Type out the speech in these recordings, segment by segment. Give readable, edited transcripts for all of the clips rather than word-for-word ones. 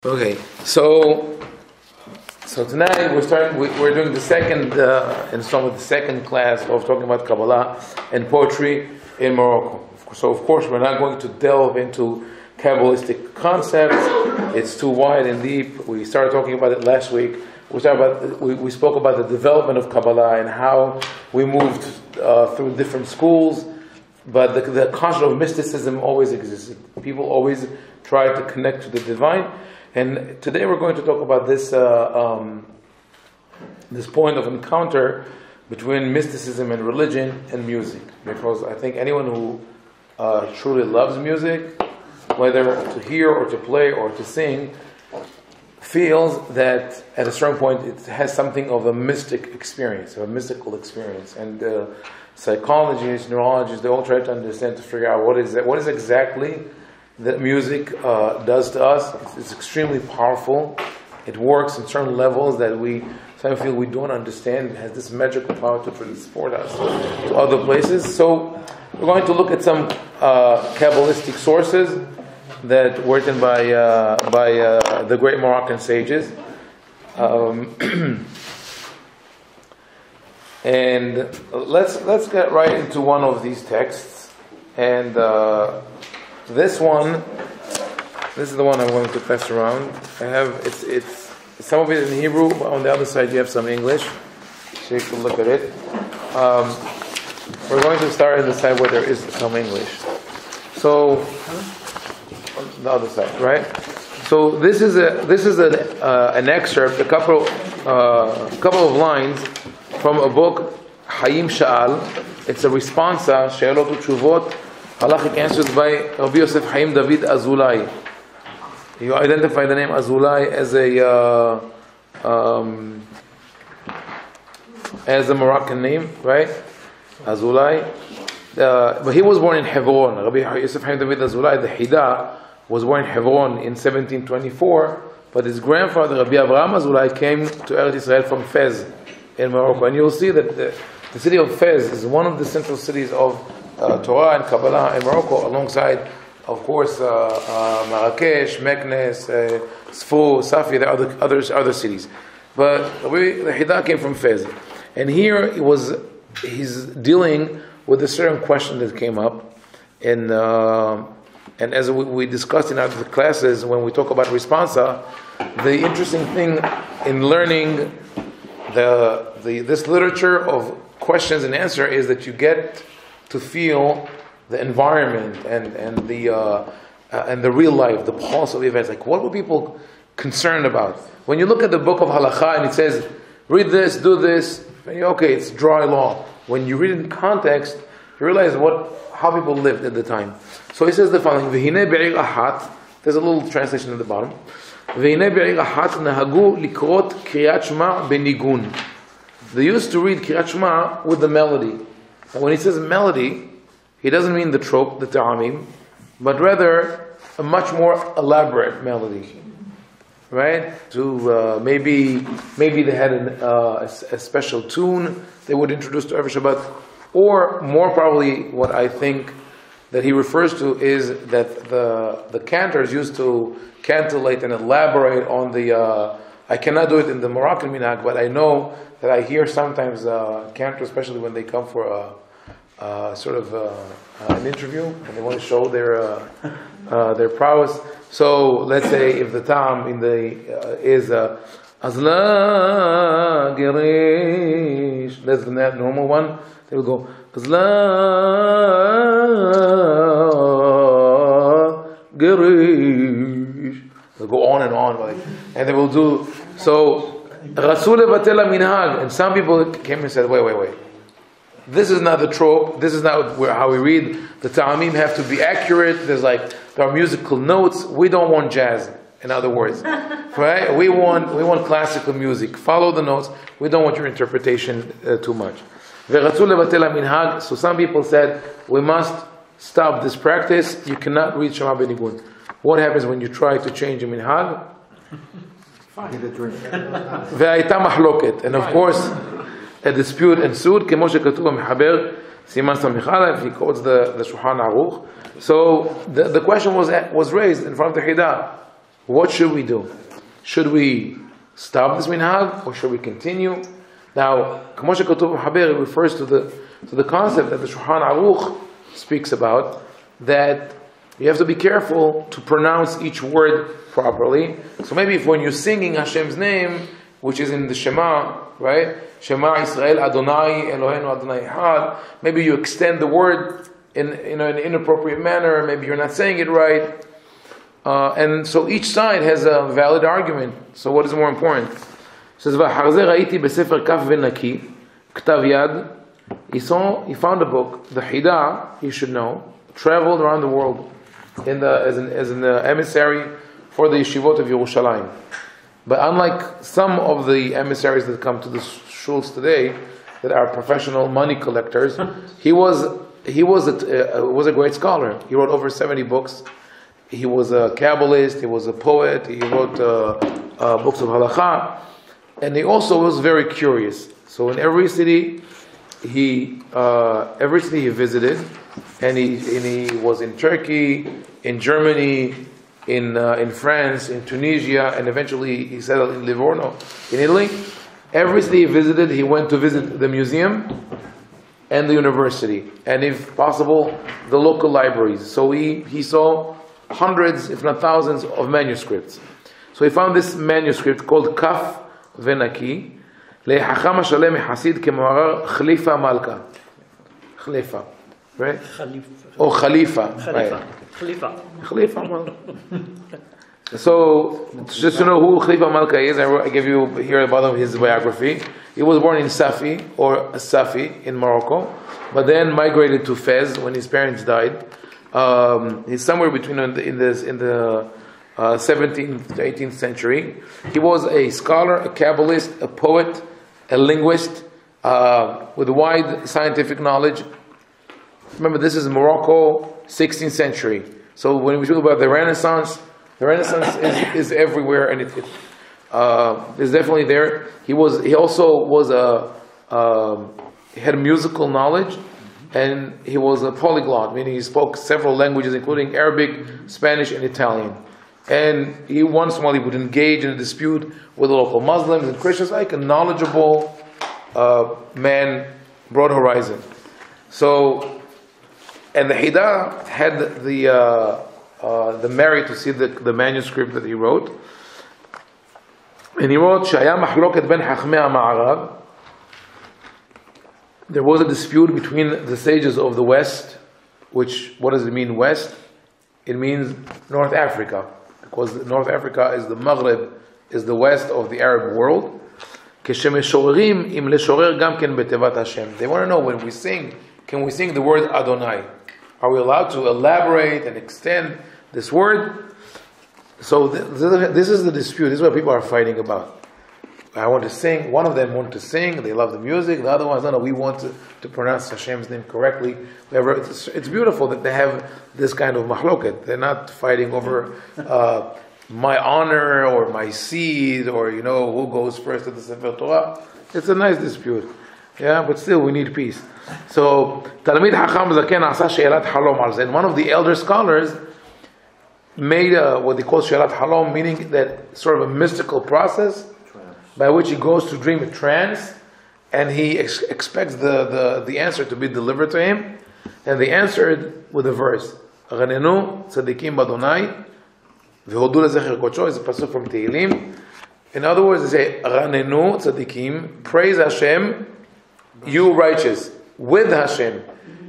Okay, so tonight we're doing the second installment, the second class of talking about Kabbalah and poetry in Morocco. So of course we're not going to delve into Kabbalistic concepts. It's too wide and deep. We started talking about it last week. We spoke about the development of Kabbalah and how we moved through different schools, but the concept of mysticism always existed. People always tried to connect to the divine. And today we're going to talk about this this point of encounter between mysticism and religion and music. Because I think anyone who truly loves music, whether to hear or to play or to sing, feels that at a certain point it has something of a mystic experience, a mystical experience. And psychologists, neurologists, they all try to understand, to figure out what is exactly that music does to us. It's extremely powerful. It works in certain levels that some feel we don't understand. It has this magical power to transport us to other places. So we're going to look at some Kabbalistic sources that were written by the great Moroccan sages. And let's get right into one of these texts. And this is the one I'm going to pass around. I have it's some of it in Hebrew, but on the other side you have some English, so you can look at it. We're going to start on the side where there is some English. So on the other side, right? So this is an excerpt, a couple of lines from a book, Haim Sha'al. It's a responsa, She'alot u'Tshuvot, halachic answers by Rabbi Yosef Haim David Azulai. You identify the name Azulai as a Moroccan name, right? Azulai. But he was born in Hebron. Rabbi Yosef Haim David Azulai, the Hida, was born in Hebron in 1724. But his grandfather, Rabbi Avraham Azulai, came to Eretz Israel from Fez in Morocco. And you'll see that the city of Fez is one of the central cities of Torah and Kabbalah in Morocco, alongside, of course, Marrakesh, Meknes, Sfo, Safi. There are other cities, but the Hida came from Fez, and here he's dealing with a certain question that came up, and as we discussed in other classes when we talk about responsa, the interesting thing in learning this literature of questions and answer is that you get to feel the environment and the real life, the pulse of events. Like, what were people concerned about? When you look at the book of Halakha and it says, read this, do this, okay, it's dry law. When you read it in context, you realize how people lived at the time. So he says the following: V'hinei be'ir ahat. There's a little translation at the bottom. V'hinei be'ir ahat nahagu likrot kriyat shema benigun. They used to read kriyat shema with the melody. And when he says melody, he doesn't mean the trope, the ta'amim, but rather a much more elaborate melody, right? To maybe they had a special tune they would introduce to every Shabbat, or more probably what I think that he refers to is that the cantors used to cantillate and elaborate on the. I cannot do it in the Moroccan minhag, but I know that I hear sometimes cantors, especially when they come for an interview and they want to show their prowess. So let's say if the tam in the is Azla Girish, that's the normal one. They will go Azla Girish. They'll go on and on, and they will do so. Rasul Batela Minhag, and some people came and said, wait. This is not the trope. This is not how we read. The ta'amim have to be accurate. There are musical notes. We don't want jazz. In other words, right? We want classical music. Follow the notes. We don't want your interpretation too much. So some people said we must stop this practice. You cannot read Shema Benigun. What happens when you try to change a minhag? And of course, a dispute ensued. He quotes the Shulchan Aruch. So the question was raised in front of the Hida. What should we do? Should we stop this minhag or should we continue? Now, Kamo Shekatuv Haber refers to the concept that the Shulchan Aruch speaks about, that you have to be careful to pronounce each word properly. So maybe if when you're singing Hashem's name, which is in the Shema, right? Shema Yisrael Adonai Eloheinu Adonai Echad. Maybe you extend the word in an inappropriate manner. Maybe you're not saying it right. And so each side has a valid argument. So what is more important? It says, "V'harze ra'iti besefer kaf v'naki ktav yad." He found a book, the Hida, he should know, traveled around the world as an emissary for the yeshivot of Yerushalayim. But unlike some of the emissaries that come to the shuls today, that are professional money collectors, he was a great scholar. He wrote over 70 books. He was a Kabbalist. He was a poet. He wrote books of halacha, and he also was very curious. So in every city he visited, and he was in Turkey, in Germany, in France, in Tunisia, and eventually he settled in Livorno, in Italy. Every city he visited, he went to visit the museum and the university, and if possible, the local libraries. So he saw hundreds, if not thousands, of manuscripts. So he found this manuscript called Kaf Venaki, LeHacham HaShalem Hasid Kemarar Khalifa Malka. Khalifa, right? Or Khalifa. Right. Khalifa. So, just to know who Khalifa Malka is, I give you here at the bottom of his biography. He was born in Safi, or Safi, in Morocco, but then migrated to Fez when his parents died. He's somewhere between in the 17th to 18th century. He was a scholar, a Kabbalist, a poet, a linguist, with wide scientific knowledge. Remember, this is Morocco, 16th century. So when we talk about the Renaissance is everywhere, and it is definitely there. He also was he had musical knowledge, and he was a polyglot, meaning he spoke several languages, including Arabic, Spanish, and Italian. And he once in a while he would engage in a dispute with the local Muslims and Christians, like a knowledgeable man, broad horizon. So, and the Hida had the merit to see the manuscript that he wrote. And he wrote, "Shaya mahloket ben hachmei ha'ma'arav." There was a dispute between the sages of the West, which, what does it mean, West? It means North Africa, because North Africa is the Maghreb, is the west of the Arab world. כשמשוררים אם לשורר גם כן בתיבת השם. They want to know, when we sing, can we sing the word Adonai? Are we allowed to elaborate and extend this word? So this is the dispute. This is what people are fighting about. I want to sing. One of them want to sing. They love the music. The other ones, no, we want to pronounce Hashem's name correctly. It's beautiful that they have this kind of mahloket. They're not fighting over my honor or my seed or who goes first to the Sefer Torah. It's a nice dispute. Yeah, but still we need peace. So Talmid Hacham Zaken asa she'elat halom al zeh. One of the elder scholars made what they call she'elat halom, meaning that sort of a mystical process by which he goes to dream a trance, and he expects the answer to be delivered to him, and they answered with a verse. Ranenu tzadikim b'Adonai v'hodu lezecher kodsho. It's a pasuk from Tehillim. In other words, they say Ranenu tzadikim, praise Hashem, you righteous, with Hashem.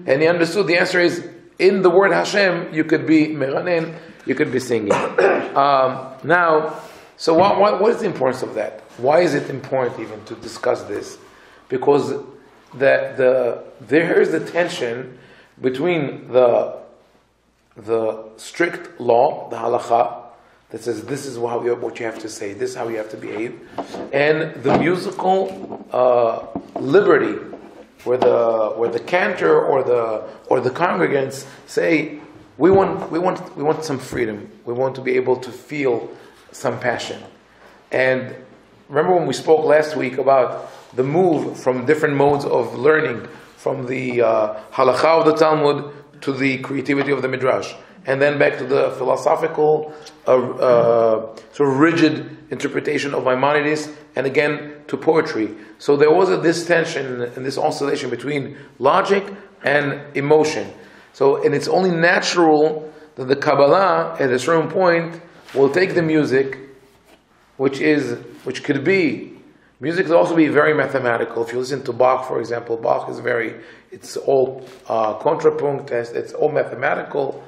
And he understood the answer is, in the word Hashem, you could be meranen, you could be singing. Now, so what is the importance of that? Why is it important even to discuss this? Because there is the tension between the strict law, the halakha, that says this is what you have to say, this is how you have to behave, and the musical liberty, where the cantor or the congregants say, we want some freedom, we want to be able to feel some passion. And remember when we spoke last week about the move from different modes of learning, from the halakha of the Talmud to the creativity of the Midrash, and then back to the philosophical, sort of rigid interpretation of Maimonides, and again to poetry. So there was this tension and this oscillation between logic and emotion. So, and it's only natural that the Kabbalah, at a certain point, will take the music, which could be, music can also be very mathematical. If you listen to Bach, for example, Bach is it's all contrapunct, it's all mathematical.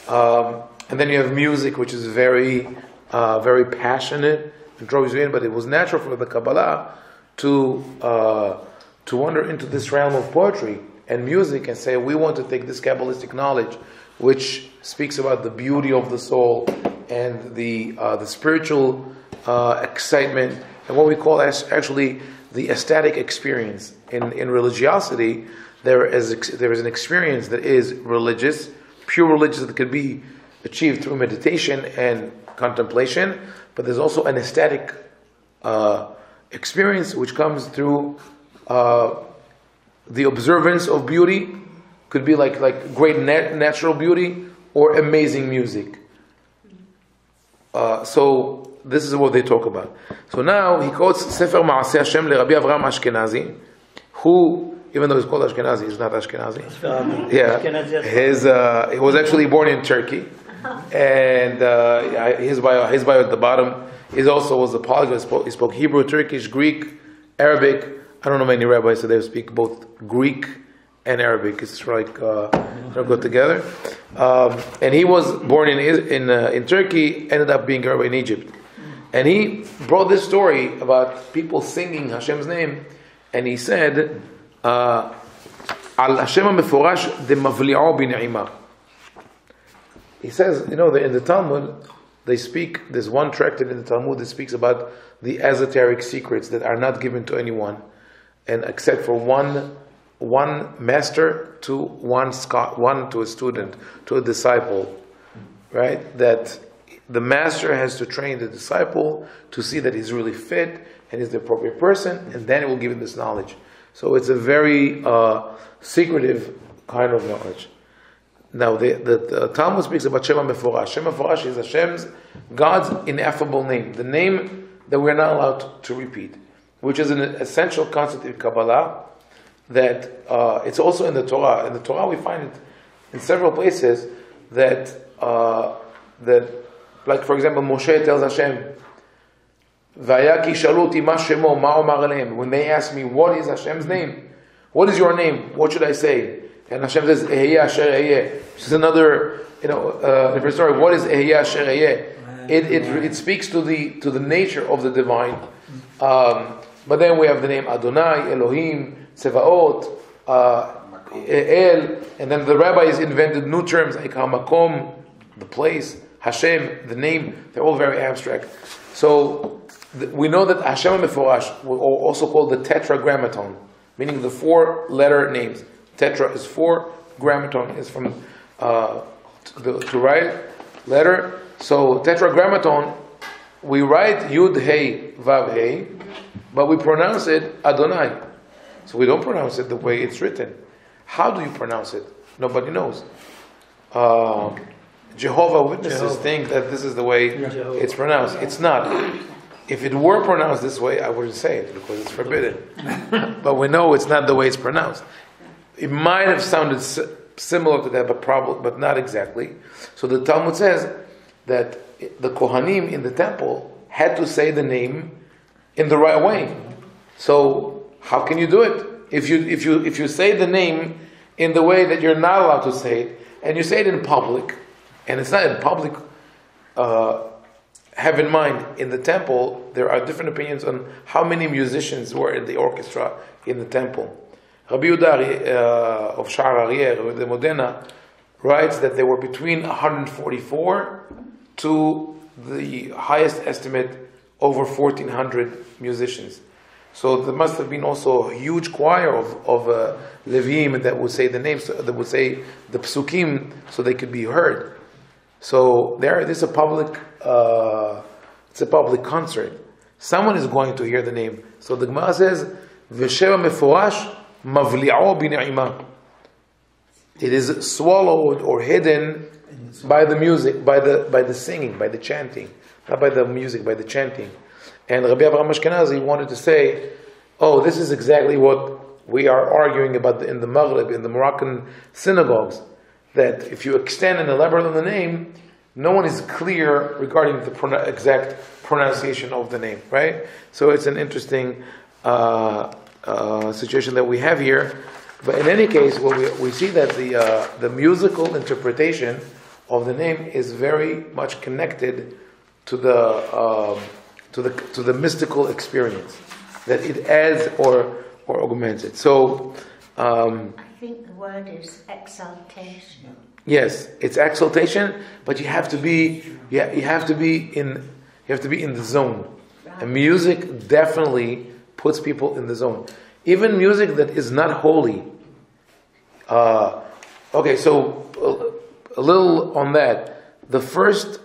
And then you have music, which is very passionate and draws you in. But it was natural for the Kabbalah to wander into this realm of poetry and music and say, we want to take this Kabbalistic knowledge, which speaks about the beauty of the soul and the spiritual excitement, and what we call actually the ecstatic experience. In religiosity, there is an experience that is religious, pure religious, that can be achieved through meditation and contemplation, but there's also an ecstatic experience which comes through the observance of beauty. Could be like great natural beauty or amazing music. So this is what they talk about. So now he quotes Sefer Maaseh Hashem le Rabbi Avraham Ashkenazi, who, even though he's called Ashkenazi, he's not Ashkenazi. Yeah, he was actually born in Turkey, and his bio at the bottom. He also was a polyglot. He spoke Hebrew, Turkish, Greek, Arabic. I don't know many rabbis that they speak both Greek and Arabic. It's like they go together. And he was born in Turkey, ended up being a rabbi in Egypt. And he brought this story about people singing Hashem's name, and he said, Al Hashem HaMeforash de Mavli'o b'Ne'ima. He says, in the Talmud, they speak, there's one tractate in the Talmud that speaks about the esoteric secrets that are not given to anyone, and except for one master to one to a student, to a disciple, right? That the master has to train the disciple to see that he's really fit and is the appropriate person, and then it will give him this knowledge. So it's a very secretive kind of knowledge. Now the Talmud speaks about Shem HaMeforash. Shem HaMeforash is God's ineffable name, the name that we're not allowed to repeat, which is an essential concept in Kabbalah. That it's also in the Torah. In the Torah, we find it in several places that like for example, Moshe tells Hashem, "Vayaki shaluti ma shemo ma omar aleim." When they ask me, "What is Hashem's name? What is your name? What should I say?" And Hashem says, "Ehiyeh asher ehiyeh." Which is another, different story. What is Ehiyeh asher ehiyeh? It speaks to the nature of the divine. But then we have the name Adonai, Elohim, Tsevaot, El, and then the rabbis invented new terms like Hamakom, the place, Hashem, the name. They're all very abstract. So we know that Hashem HaMeforash, also called the Tetragrammaton, meaning the 4-letter names. Tetra is 4, grammaton is from to write letter. So Tetragrammaton, we write Yud Hey Vav Hey, but we pronounce it Adonai. So we don't pronounce it the way it's written. How do you pronounce it? Nobody knows. Jehovah Witnesses think that this is the way it's pronounced. It's not. If it were pronounced this way, I wouldn't say it because it's forbidden. But we know it's not the way it's pronounced. It might have sounded similar to that, but not exactly. So the Talmud says that the Kohanim in the temple had to say the name in the right way. So how can you do it? If you say the name in the way that you're not allowed to say it, and you say it in public, and it's not in public, have in mind, in the temple, there are different opinions on how many musicians were in the orchestra in the temple. Rabbi Yehuda of Sha'ar Aryeh, the Modena, writes that there were between 144 to the highest estimate over 1,400 musicians. So there must have been also a huge choir of Levim that would say the names, that would say the psukim, so they could be heard. So there's a public, it's a public concert. Someone is going to hear the name. So the Gemara says, "V'sheva meforash mavli'o b'ne'ima." It is swallowed or hidden by the music, by the singing, by the chanting, not by the music, by the chanting. And Rabbi Avraham Ashkenazi wanted to say, oh, this is exactly what we are arguing about in the Maghrib, in the Moroccan synagogues, that if you extend and elaborate on the name, no one is clear regarding the exact pronunciation of the name, right? So it's an interesting situation that we have here. But in any case, we see that the musical interpretation of the name is very much connected to the mystical experience, that it adds or augments it. So I think the word is exaltation. Yes, it's exaltation, but you have to be in the zone. Right. And music definitely puts people in the zone. Even music that is not holy. Okay, so a little on that. The first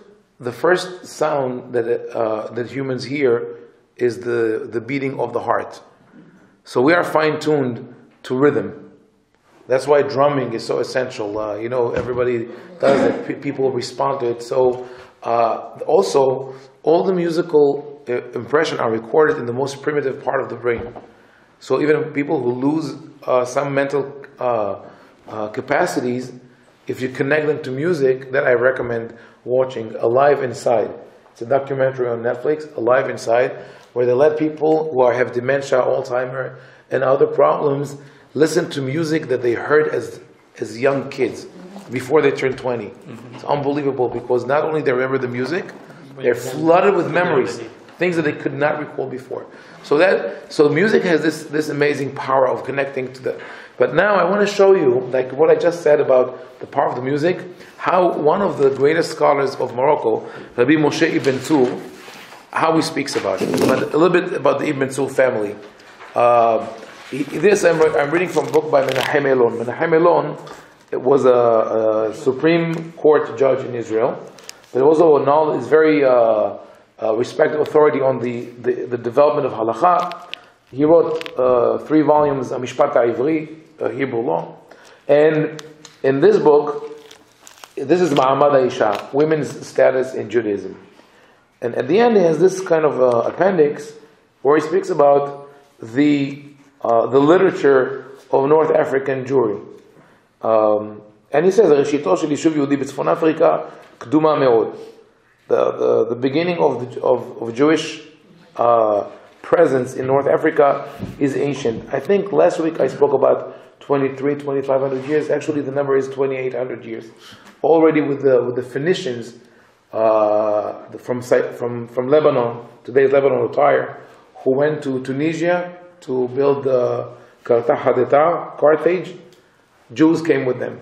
sound that humans hear is the beating of the heart. So we are fine-tuned to rhythm. That's why drumming is so essential. Everybody does it. People respond to it. So also, all the musical impression are recorded in the most primitive part of the brain. So even people who lose some mental capacities, if you connect them to music, then I recommend watching Alive Inside. It's a documentary on Netflix, Alive Inside, where they let people who have dementia, Alzheimer, and other problems listen to music that they heard as young kids before they turned 20. Mm-hmm. It's unbelievable because not only they remember the music, they're flooded with memories, things that they could not recall before. So music has this amazing power of connecting to the. But now I want to show you, like what I just said about the power of the music, how one of the greatest scholars of Morocco, Rabbi Moshe Ibn Tzur, how he speaks about it. But a little bit about the Ibn Tzur family. I'm reading from a book by Haim Ovadia. Haim Ovadia was a Supreme Court judge in Israel, but also is very respected authority on the development of halakha. He wrote 3 volumes, Mishpat HaIvri, Hebrew law. And in this book, this is Ma'amad HaIsha, women's status in Judaism. And at the end, he has this kind of appendix where he speaks about the literature of North African Jewry. And he says, "Reshito shel yishuv Yehudi b'tzfon Afrika kduma me'od." The beginning of Jewish presence in North Africa is ancient. I think last week I spoke about 2,500 years. Actually, the number is 2,800 years. Already with the Phoenicians from Lebanon, today's Lebanon or Tyre, who went to Tunisia to build Carthage. Jews came with them,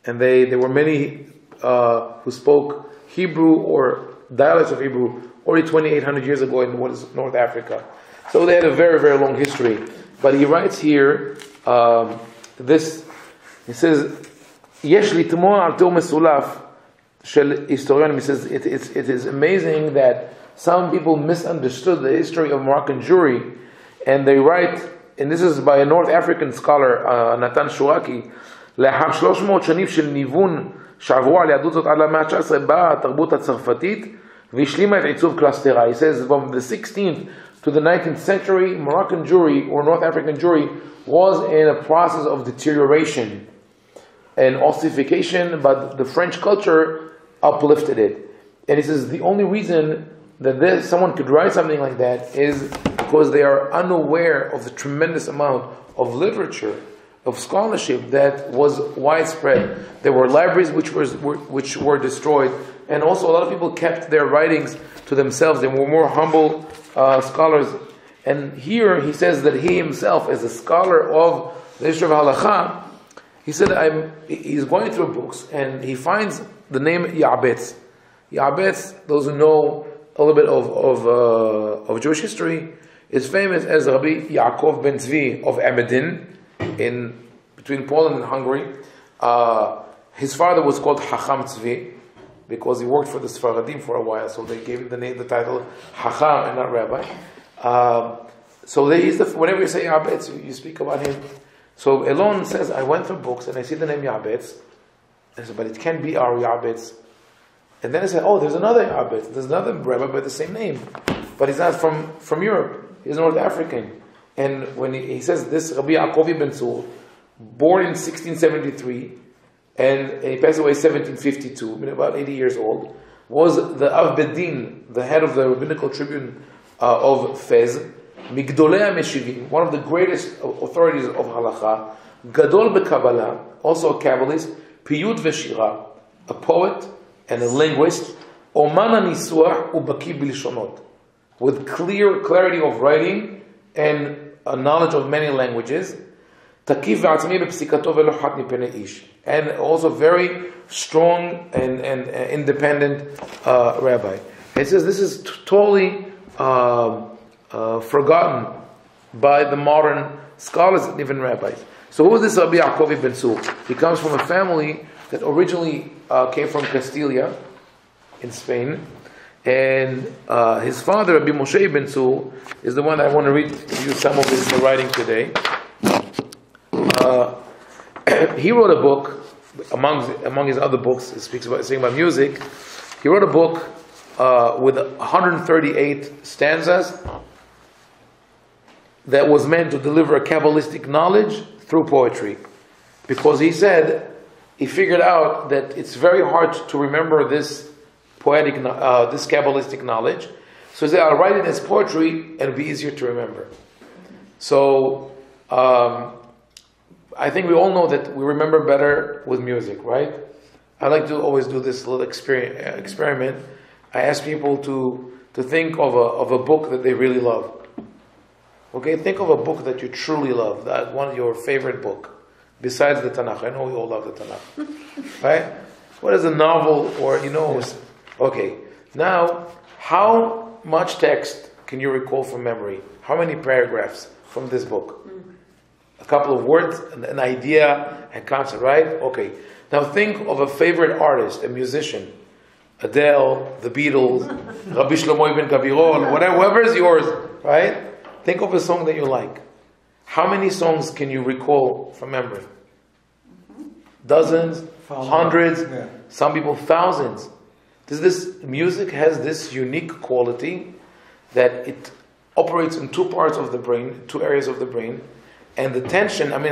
and there were many who spoke Hebrew or dialects of Hebrew already 2,800 years ago in what is North Africa. So they had a very, very long history. But he writes here this. He says, "Yesh litmo al teo mesulaf shel historian." He says it is amazing that some people misunderstood the history of Moroccan Jewry, and they write, and this is by a North African scholar, Natan Shuraki, לאחר 300 שנים של ניוון שעברו על יהדות זאת עד למאה ה-19 באה התרבות הצרפתית והשלימה את עיצוב קלסטרה. He says from the 16th to the 19th century, Moroccan Jewry or North African Jewry was in a process of deterioration and ossification, but the French culture uplifted it. And he says the only reason that someone could write something like that is because they are unaware of the tremendous amount of literature, of scholarship that was widespread. There were libraries which were destroyed, and also a lot of people kept their writings to themselves. They were more humble scholars. And here he says that he himself, as a scholar of the history of halakha, he said he's going through books and he finds the name Ya'betz. Ya'betz, those who know a little bit of Jewish history, is famous as Rabbi Yaakov ben Tzvi of Emedin, between Poland and Hungary. His father was called Hacham Tzvi because he worked for the Sfaradim for a while, so they gave him the title Hacham and not Rabbi. So whenever you say Ya'betz, you speak about him. So Elon says, I went through books and I see the name Ya'betz, And I said, but it can't be our Yabetz. And then I said, oh, there's another Yabetz. There's another rabbi by the same name. But he's not from Europe. He's North African. And when he says this, Rabbi Yaakov ben Tzur, born in 1673, and he passed away 1752, about 80 years old, was the Av Bedin, the head of the rabbinical tribune of Fez, Migdolei HaMeshivim, one of the greatest authorities of halacha, Gadol beKabbalah, also a Kabbalist, Piyut v'Shira, a poet and a linguist, Oman HaNisuach uBaki b'Lishonot, with clarity of writing and a knowledge of many languages, Takif v'atzmi b'psikato v'lo chat mipnei ish, and also very strong and independent rabbi. It says this is totally forgotten by the modern scholars and even rabbis. So who is this Rabbi Yaakov ben Tzur? He comes from a family that originally came from Castilla in Spain, and his father, Rabbi Moshe ben Tzur, is the one I want to read to you some of his writing today. He wrote a book, among his other books, he speaks about music. He wrote a book with 138 stanzas that was meant to deliver a Kabbalistic knowledge through poetry. Because he said, he figured out that it's very hard to remember this poetic, this Kabbalistic knowledge. So he said, I'll write it as poetry and it'll be easier to remember. So, I think we all know that we remember better with music, right? I like to always do this little experiment. I ask people to think of a book that they really love. Okay, think of a book that you truly love, that one of your favorite book, besides the Tanakh. I know we all love the Tanakh, right? What is a novel or, okay. Now, how much text can you recall from memory? How many paragraphs from this book? A couple of words, an idea, a concept, right? Okay. Now think of a favorite artist, a musician. Adele, the Beatles, Rabbi Shlomo ibn Kabirol, whatever is yours, right? Think of a song that you like. How many songs can you recall from memory? Dozens, hundreds, some people thousands. This music has this unique quality that it operates in two parts of the brain, two areas of the brain. And the tension, I'm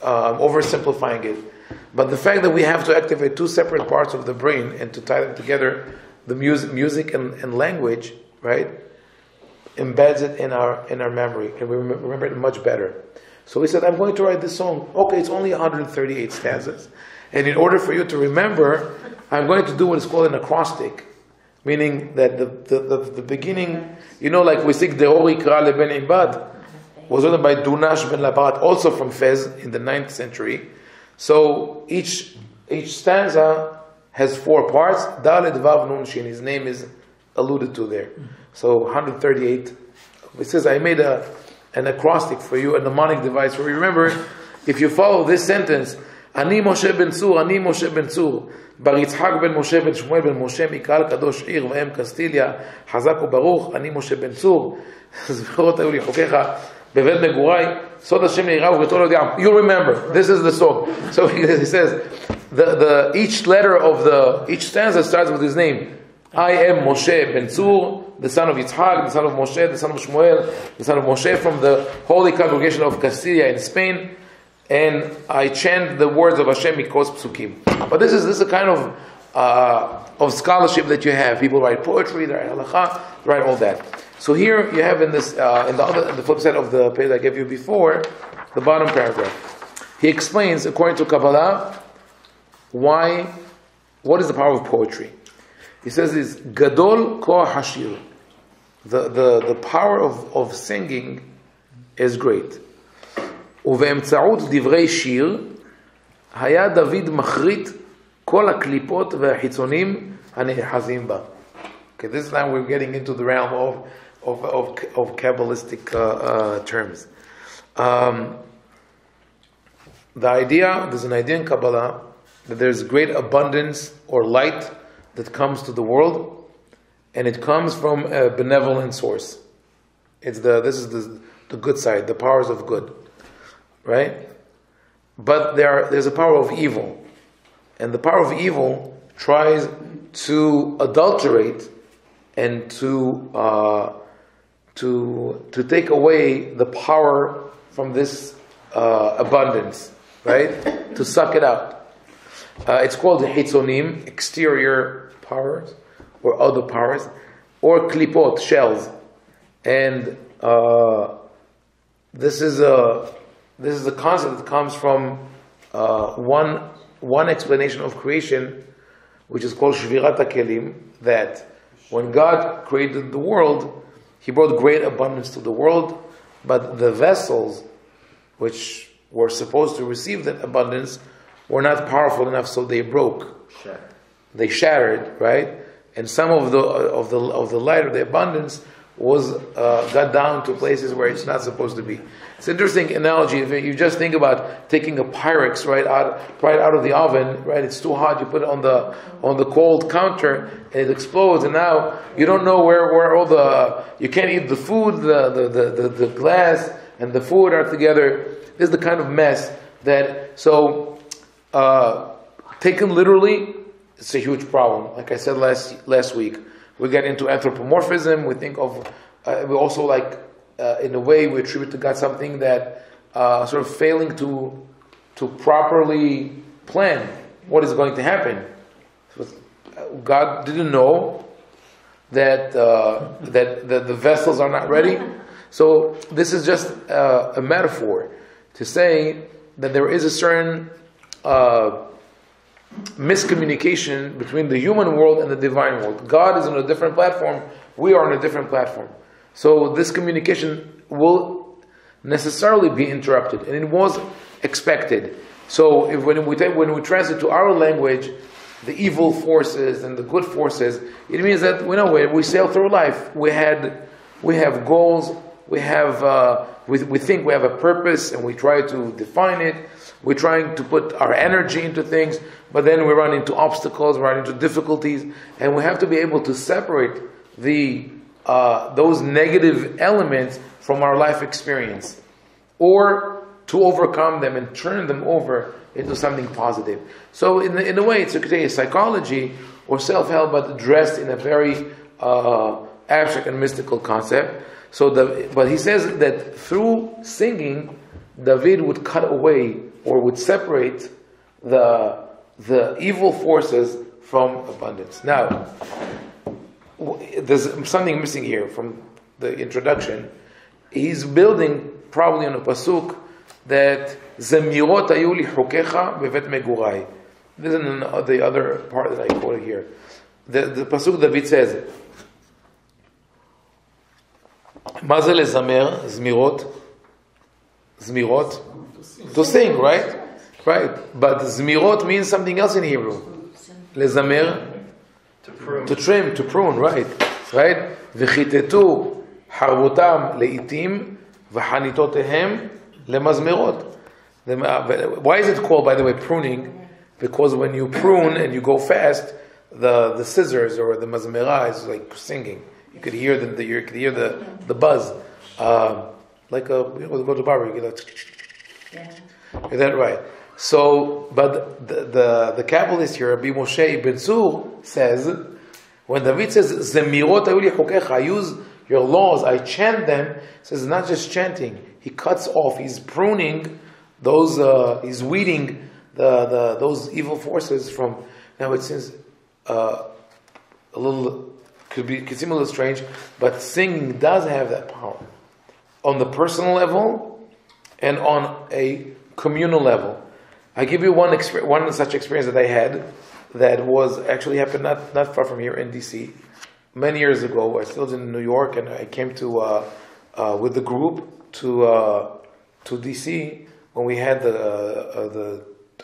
oversimplifying it, but the fact that we have to activate two separate parts of the brain and to tie them together, the music and language, right, embeds it in our memory, and we remember it much better. So he said, I'm going to write this song. Okay, it's only 138 stanzas. And in order for you to remember, I'm going to do what is called an acrostic, meaning that the beginning, like we sing De'ori Kra Leben Ibad, was written by Dunash ben Labarat, also from Fez in the 9th century. So each stanza has 4 parts. Dalet Vav Nun Shin. His name is alluded to there. So 138. It says, I made an acrostic for you, a mnemonic device where you remember, if you follow this sentence, Ani Moshe ben Tzur, Ani Moshe ben Tzur, Bar Yitzhak ben Moshe ben Shmuel ben Moshe, Mikal Kadosh Ir, V'em Castilla, Hazak u'Baruch, Ani Moshe ben Tzur, Zvirot היו לי חוקיך, בבית מגוריי, סוד השם נראה ובתור לא ים. You remember, this is the song. So he says, each letter of each stanza starts with his name. I am Moshe ben Tzur, the son of Yitzhak, the son of Moshe, the son of Shmuel, the son of Moshe from the holy congregation of Castilla in Spain, and I chant the words of Hashem mikos psukim. But this is a kind of scholarship that you have. People write poetry, they write halakha, they write all that. So here you have in this, in the flip side of the page I gave you before, the bottom paragraph. He explains, according to Kabbalah, what is the power of poetry. He says this, Gadol Koach Hashir. The power of singing is great. ובאמצעות דברי שיר, היה דוד מחריט כל הקליפות והחיצונים הנאחזים בה. Okay, this time we're getting into the realm of Kabbalistic terms. There's an idea in Kabbalah that there's great abundance or light that comes to the world, and it comes from a benevolent source. This is the good side, the powers of good, right? But there's a power of evil. And the power of evil tries to adulterate and to take away the power from this abundance, right? To suck it out. It's called hitzonim, exterior powers, or other powers, or klipot, shells. And this is a concept that comes from one explanation of creation, which is called shvirat hakelim, that when God created the world, He brought great abundance to the world, but the vessels which were supposed to receive that abundance were not powerful enough, so they broke. They shattered, right? And some of the light of the abundance got down to places where it's not supposed to be. It's an interesting analogy. If you just think about taking a Pyrex right out of the oven, right? It's too hot. You put it on the cold counter, and it explodes. And now you don't know where all you can't eat the food. The glass and the food are together. This is the kind of mess that. So taken literally, it's a huge problem. Like I said last week, we get into anthropomorphism. We think of we also like. In a way, we attribute to God something that sort of failing to properly plan what is going to happen. So God didn't know that the vessels are not ready. So this is just a metaphor to say that there is a certain miscommunication between the human world and the divine world. God is on a different platform. We are on a different platform. So this communication will necessarily be interrupted, and it was expected. So when we translate to our language, the evil forces and the good forces, it means that we sail through life. We have goals. We think we have a purpose, and we try to define it. We're trying to put our energy into things, but then we run into obstacles, we run into difficulties, and we have to be able to separate those negative elements from our life experience, or to overcome them and turn them over into something positive. So in a way, it's a psychology or self-help, but dressed in a very abstract and mystical concept. But he says that through singing, David would cut away or would separate the evil forces from abundance. Now, there's something missing here from the introduction. He's building probably on a pasuk that Zemirot ayu li hukecha bevet megurai. This is the other part that I quoted here. The pasuk David says, "Ma ze lezamer zmirot? Zmirot to sing, right? Right. But zmirot means something else in Hebrew. Lezamer." To trim, to prune, right? V'chitetu harbutam leitim v'hanitotehem lemazmerot. Why is it called, by the way, pruning? Because when you prune and you go fast, the scissors or the mazmera is like singing. You could hear the buzz, like go to barber, you get is that right? So, but the Kabbalist here, Rabbi Moshe Ibn Tzur, says, when David says, Zemirot ayu li hukecha, I use your laws, I chant them, says not just chanting, he cuts off, he's pruning those, he's weeding those evil forces from. Now it seems could seem a little strange, but singing does have that power on the personal level and on a communal level. I give you one such experience that I had that was actually happened not far from here in DC. Many years ago, I still was in New York, and I came to with the group to DC when we had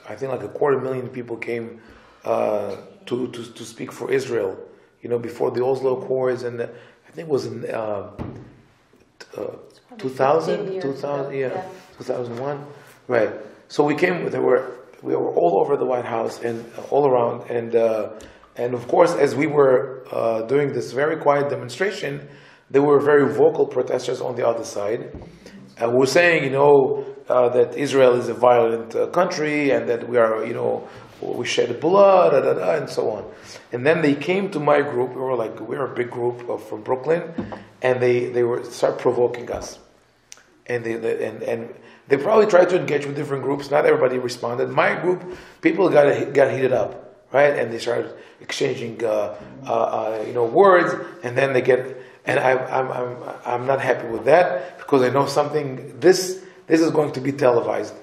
I think like 250,000 people came to speak for Israel. Before the Oslo Accords, and I think it was in 2001, right? So we came. We were all over the White House and all around, and of course, as we were doing this very quiet demonstration, there were very vocal protesters on the other side, and we were saying, that Israel is a violent country, and that we are, we shed blood, and so on. And then they came to my group. We're a big group from Brooklyn, and they were start provoking us. And they probably tried to engage with different groups. Not everybody responded. My group, people got heated up, right? And they started exchanging, words, and then they get. And I'm not happy with that because I know something. This is going to be televised.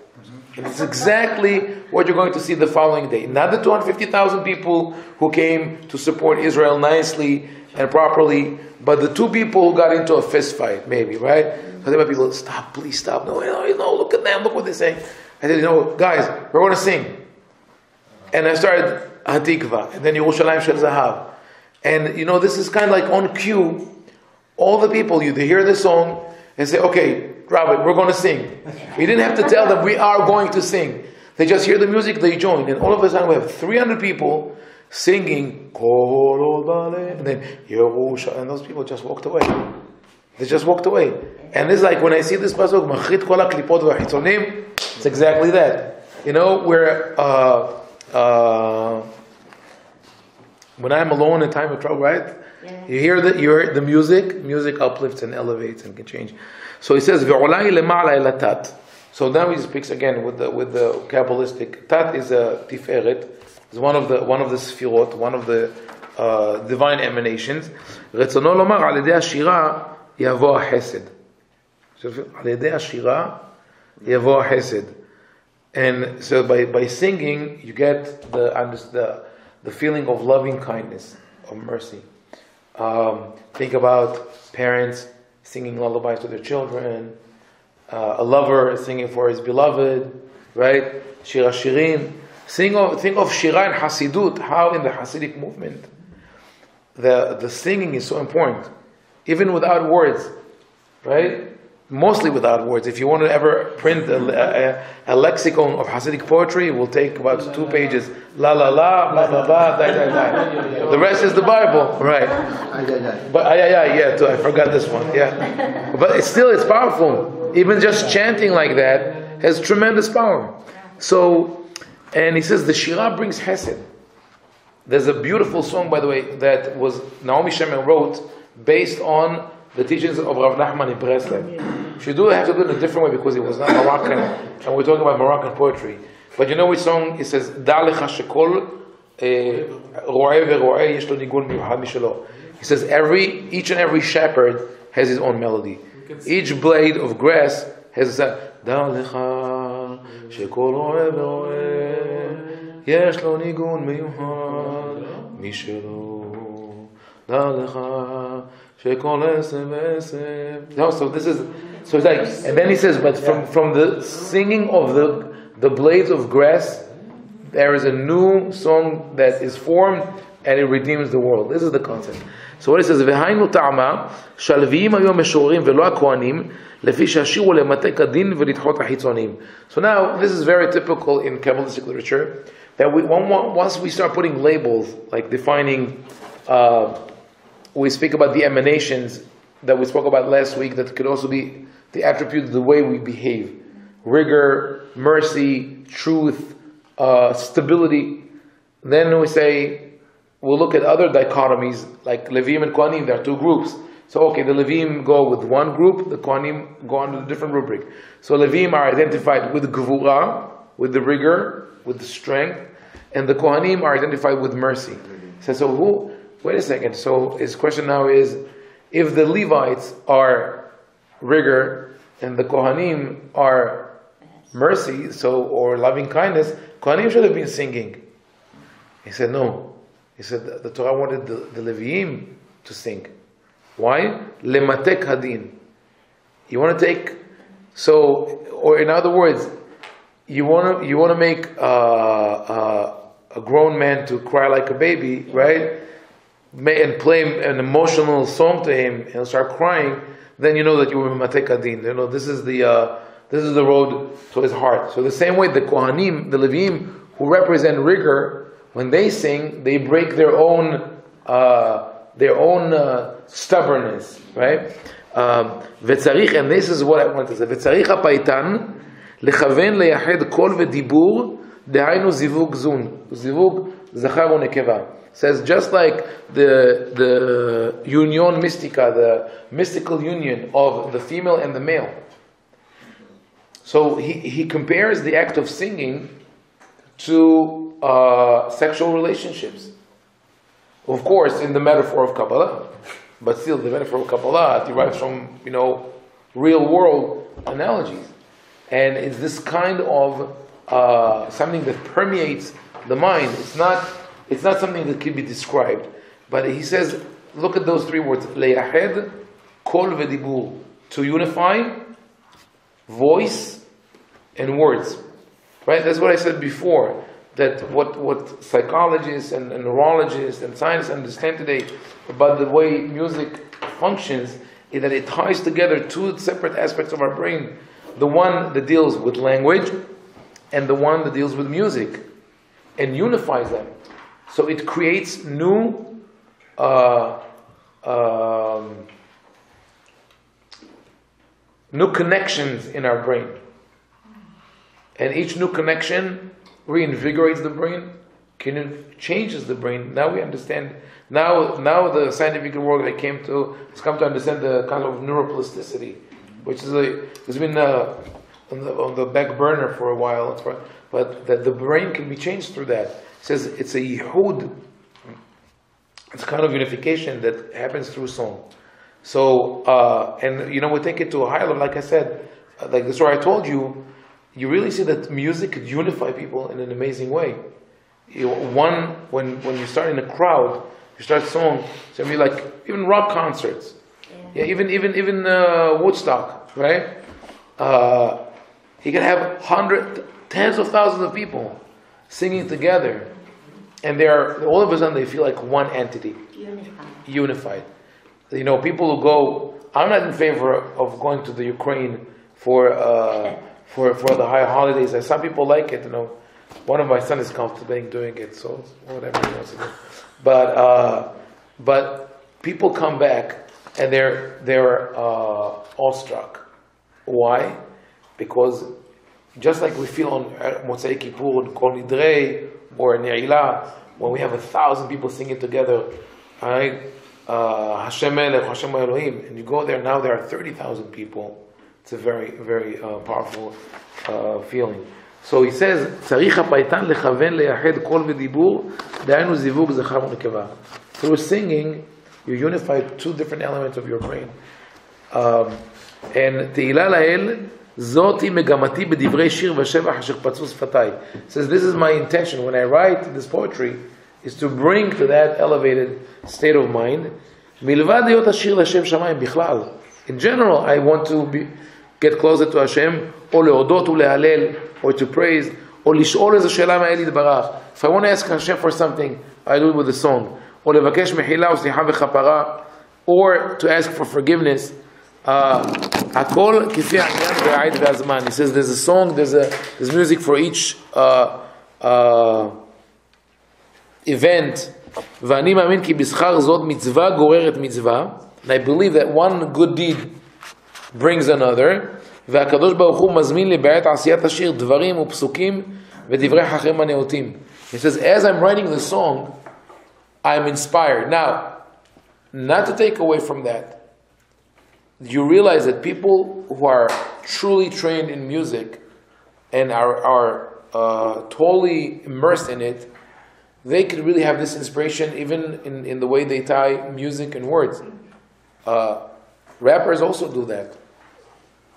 And it's exactly what you're going to see the following day. Not the 250,000 people who came to support Israel nicely and properly, but the two people who got into a fist fight, maybe, right? So there might be people, stop, please stop. No, look at them, look what they're saying. I said, guys, we're going to sing. And I started Hatikva, and then Yerushalayim Shel Zahav. And, this is kind of like on cue. All the people, they hear the song and say, okay, Rabbi, we're going to sing. We didn't have to tell them we are going to sing. They just hear the music, they join. And all of a sudden we have 300 people singing, and then Yerusha, and those people just walked away. They just walked away. And it's like when I see this pasuk, Machrit kol haklipot v'achitzonim, it's exactly that. Where when I'm alone in time of trouble, right? Yeah. You hear the music uplifts and elevates and can change. So he says, Ve'olai lema'ala ela tat. So now he speaks again with the Kabbalistic. Tat is a tiferet. It's one of the sfirot, one of the divine emanations. Retzono lomar al yedei hashira yavo hesed. Al yedei hashira yavo hesed. And so by singing, you get the feeling of loving kindness, of mercy. Think about parents singing lullabies to their children, a lover singing for his beloved, right? Shir Hashirim. Think of Shira and Hasidut, how in the Hasidic movement, the singing is so important, even without words, right? Mostly without words. If you want to ever print a lexicon of Hasidic poetry, it will take about 2 pages. La la la, blah blah blah, die die die. The rest is the Bible, right? But yeah, too, I forgot this one. Yeah, but it's powerful. Even just chanting like that has tremendous power. So, and he says the Shira brings Hesed. There's a beautiful song, by the way, that was Naomi Shemer wrote based on the teachings of Rav Nachman in Breslev. Have to do it in a different way because it was not Moroccan, and we're talking about Moroccan poetry. But you know which song? It says, Da lecha shekol ro'eh ve'ro'eh yesh lo nigun miyuchad mishelo. He says each and every shepherd has his own melody. Each blade of grass has a Da lecha shekol ro'eh ve'ro'eh yesh lo nigun miyuchad mishelo. Da lecha. No, so this is it's like, and then he says, but from the singing of the blades of grass, there is a new song that is formed, and it redeems the world. This is the concept. So what it says, "V'hainu ta'ama shalviim hayu meshorim velo hakohanim lefi shashiru lematei kadin v'lidchot hachitzonim." So now this is very typical in Kabbalistic literature that once we start putting labels like defining. We speak about the emanations that we spoke about last week that could also be the attribute of the way we behave. Rigor, mercy, truth, stability. Then we say, we'll look at other dichotomies, like Levim and Kohanim, there are 2 groups. So okay, the Levim go with one group, the Kohanim go under a different rubric. So Levim are identified with Gevura, with the rigor, with the strength, and the Kohanim are identified with mercy. So wait a second. So his question now is, if the Levites are rigor and the Kohanim are mercy, or loving kindness, Kohanim should have been singing. He said no. He said the Torah wanted the Leviim to sing. Why? Lematek hadin. You want to take, or in other words, you want to make a grown man to cry like a baby, right? And play an emotional song to him, and he'll start crying. Then you know that you were Matek Adin. This is the road to his heart. So the same way the Kohanim, the Levim, who represent rigor, when they sing, they break their own stubbornness, right? And this is what I want to say. V'tzarich ha'paitan lechaven leyahed kol v'dibur דהיינו זיווג זון. זיווג זכר ונקבה. Says just like the union mystica, the mystical union of the female and the male. So he compares the act of singing to sexual relationships. Of course, in the metaphor of Kabbalah, but still the metaphor of Kabbalah derives from real world analogies, and it's this kind of something that permeates the mind. It's not something that can be described. But he says, look at those three words: leyahed, kol v'dibur, to unify, voice, and words. Right? That's what I said before. That what psychologists and neurologists and scientists understand today about the way music functions is that it ties together two separate aspects of our brain. The one that deals with language and the one that deals with music, and unifies them. So it creates new connections in our brain. And each new connection reinvigorates the brain, changes the brain. Now we understand. Now the scientific world has come to understand the kind of neuroplasticity, which has been on the back burner for a while. But that the brain can be changed through that. It says it's a yihud. It's a kind of unification that happens through song. So and we take it to a higher level. Like I said, like the story I told you. You really see that music could unify people in an amazing way. When you start in a crowd, you start song. So like even rock concerts, even Woodstock, right? You can have tens of thousands of people singing together, and they're all of a sudden they feel like one entity, unified. People who go. I'm not in favor of going to the Ukraine for the high holidays. Some people like it, One of my sons is contemplating doing it, so whatever he wants to do. But people come back and they're awestruck. Why? Because just like we feel on Motzei Kippur, Kol Nidrei, or Ne'ilah, when we have 1,000 people singing together, right? Hashem Melech, Hashem Elohim, and you go there, now there are 30,000 people. It's a very, very powerful feeling. So he says, צריך הפייטן לכוון לייחד קול ודיבור, דהיינו זיווג זכר ונקבה. Through singing, you unify two different elements of your brain. And תהילה לאל, זאתי מגמתי בדברי שיר ושבח אשר פצעו שפתיי. Says, this is my intention when I write this poetry, is to bring to that elevated state of mind. מלבד להיות השיר לשם שמיים בכלל. In general, I want to get closer to Hashem, או להודות ולהלל, or to praise, או לשאול איזו שאלה מהאל יתברך. If I want to ask Hashem for something, I do it with a song. או לבקש מחילה וסליחה וכפרה, or to ask for forgiveness. הכל כפי העניין והעת והזמן. He says there's a song, there's music for each event. ואני מאמין כי בשכר זאת מצווה גוררת מצווה. And I believe that one good deed brings another. והקדוש ברוך הוא מזמין לי בעת עשיית השיר דברים ופסוקים ודברי חכם הנאותים. He says, as I'm writing the song, I'm inspired. Now, not to take away from that, you realize that people who are truly trained in music and are totally immersed in it, they could really have this inspiration even in the way they tie music and words. Rappers also do that.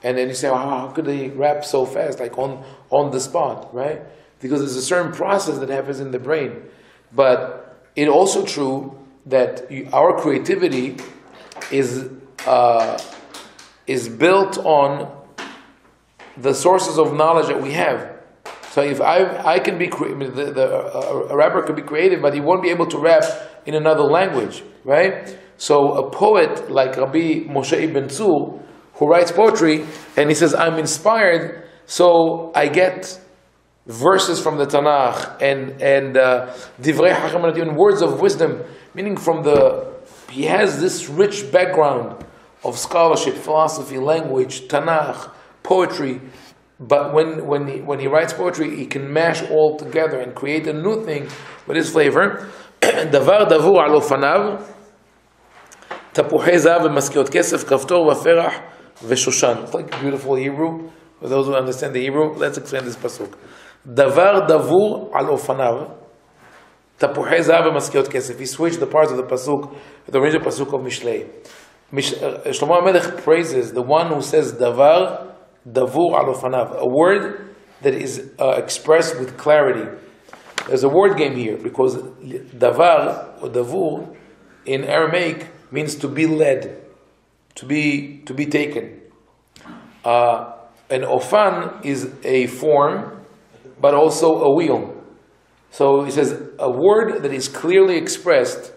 And then you say, how could they rap so fast, like on the spot, right? Because there's a certain process that happens in the brain. But it's also true that our creativity is built on the sources of knowledge that we have. So if I can be a rapper could be creative, but he won't be able to rap in another language, right? So a poet like Rabbi Moshe Ibn Tzur, who writes poetry, and he says, I'm inspired, so I get verses from the Tanakh and divrei hacham and words of wisdom, meaning he has this rich background of scholarship, philosophy, language, Tanakh, poetry, But when he writes poetry, he can mash all together and create a new thing with his flavor. דבר דבור על אופניו, תפוחי זהב ומשכיות כסף, כפתור ופרח ושושן. It's like beautiful Hebrew. For those who understand the Hebrew, let's explain this pasuk. דבר דבור על אופניו, תפוחי זהב ומשכיות כסף. He switched the parts of the pasuk, the original pasuk of Mishlei. Shlomo HaMelech praises the one who says דבר דבור על אופניו, a word that is expressed with clarity. There's a word game here, because davar or davur in Aramaic means to be led, to be taken. An ofan is a form, but also a wheel. So he says a word that is clearly expressed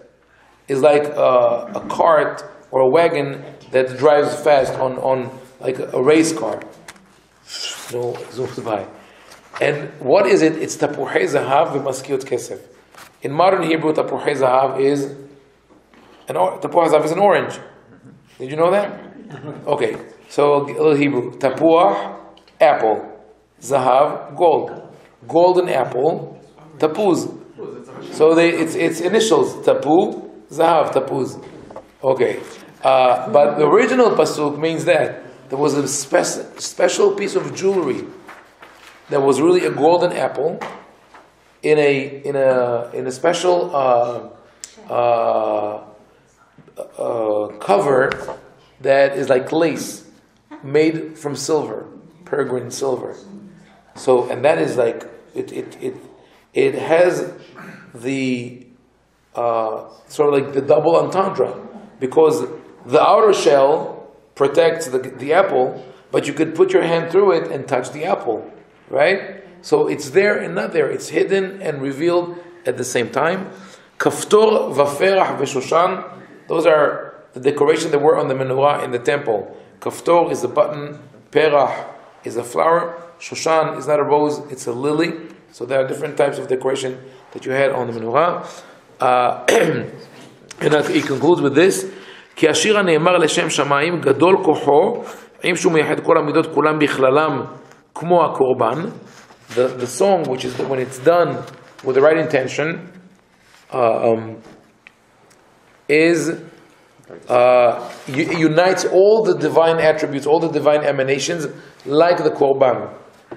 is like a cart or a wagon that drives fast on like a race car. No, zooms by. And what is it? It's tapuhei zahav v'maskiyot kesef. In modern Hebrew, tapuhei zahav is an orange. Did you know that? Okay, so a little Hebrew. Tapuah, apple. Zahav, gold. Golden apple, tapuz. So it's initials. Tapu, zahav, tapuz. Okay, but the original pasuk means that there was a special piece of jewelry that was really a golden apple in a special cover that is like lace made from silver, peregrine silver. So, and that is like it has the sort of like the double entendre, because the outer shell protects the apple, but you could put your hand through it and touch the apple. Right? So it's there and not there. It's hidden and revealed at the same time. Kaftor, vaferach, veshoshan. Those are the decoration that were on the menorah in the temple. Kaftor is a button. Perach is a flower. Shoshan is not a rose, it's a lily. So there are different types of decoration that you had on the menorah. And he concludes with this. כי השיר הנאמר לשם שמיים גדול כוחו, עם שהוא מייחד כל המידות כולם בכללם כמו הקורבן. The song, which is when it's done with the right intention, unites all the divine attributes, all the divine emanations, like the korban.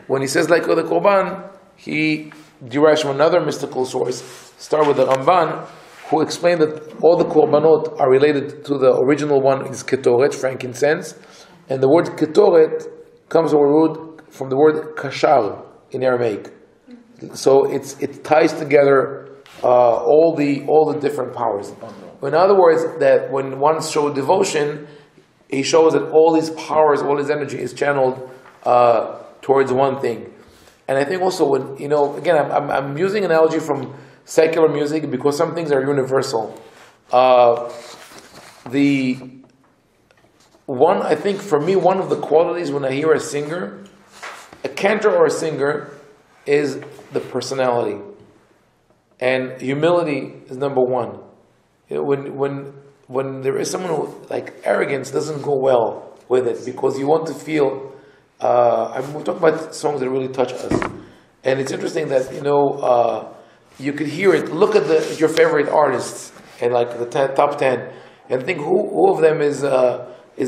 When he says like the korban, he derives from another mystical source. Start with the Ramban, who explained that all the korbanot are related to the original one is ketoret, frankincense, and the word ketoret comes from the word kashar in Aramaic. So it ties together all the different powers. In other words, that when one shows devotion, he shows that all these powers, all his energy is channeled towards one thing. And I think also when, again, I'm using an analogy from secular music because some things are universal. I think for me, one of the qualities when I hear a singer, a cantor or a singer, is the personality. And humility is number one. When there is someone who, like, arrogance doesn't go well with it, because you want to feel, we're talking about songs that really touch us. And it's interesting that, you could hear it. Look at your favorite artists and like the top 10, and think who of them is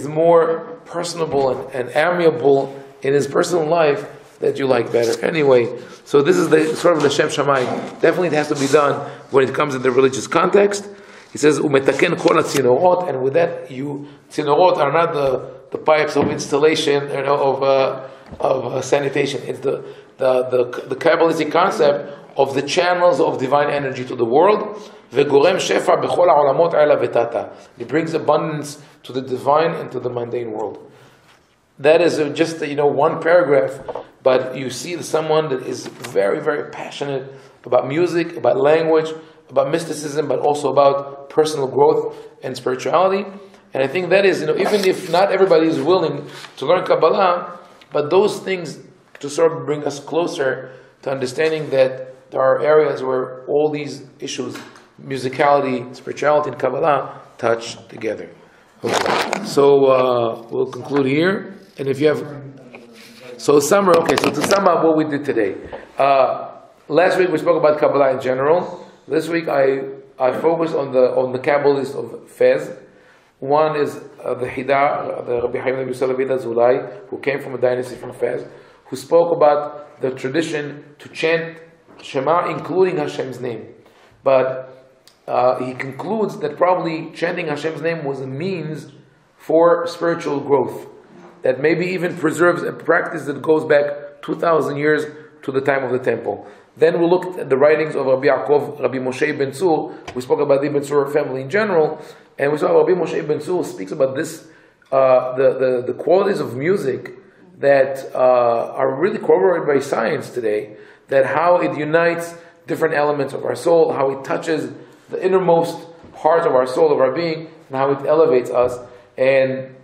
more personable and amiable in his personal life that you like better. Anyway, so this is the sort of the Shem Shamayim. Definitely it has to be done when it comes in the religious context. He says, "Umetaken kol hatzinorot," and with that, tzinorot are not the pipes of installation, of sanitation. It's the Kabbalistic concept of the channels of divine energy to the world. Vegorem shefa bechol ha'olamot ela vetata. It brings abundance to the divine and to the mundane world. That is just one paragraph, but you see someone that is very, very passionate about music, about language, about mysticism, but also about personal growth and spirituality. And I think that is, even if not everybody is willing to learn Kabbalah, but those things to sort of bring us closer to understanding that there are areas where all these issues, musicality, spirituality, and Kabbalah, touch together. Okay. So we'll conclude here. And if you have So to sum up what we did today. Last week we spoke about Kabbalah in general. This week I focused on the Kabbalist of Fez. One is the Hida, the Rabbi Haim Ovadia, who came from a dynasty from Fez, who spoke about the tradition to chant Shema, including Hashem's name. But he concludes that probably chanting Hashem's name was a means for spiritual growth, that maybe even preserves a practice that goes back 2,000 years to the time of the temple. Then we looked at the writings of Rabbi Yaakov, Rabbi Moshe ben Tzur. We spoke about the Ben Tzur family in general, and we saw Rabbi Moshe ben Tzur speaks about this, the qualities of music that are really corroborated by science today, that how it unites different elements of our soul, how it touches the innermost part of our soul, of our being, and how it elevates us. And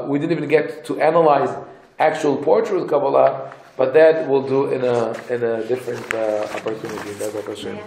we didn't even get to analyze actual poetry with Kabbalah, but that we'll do in a different opportunity. May I ask a question?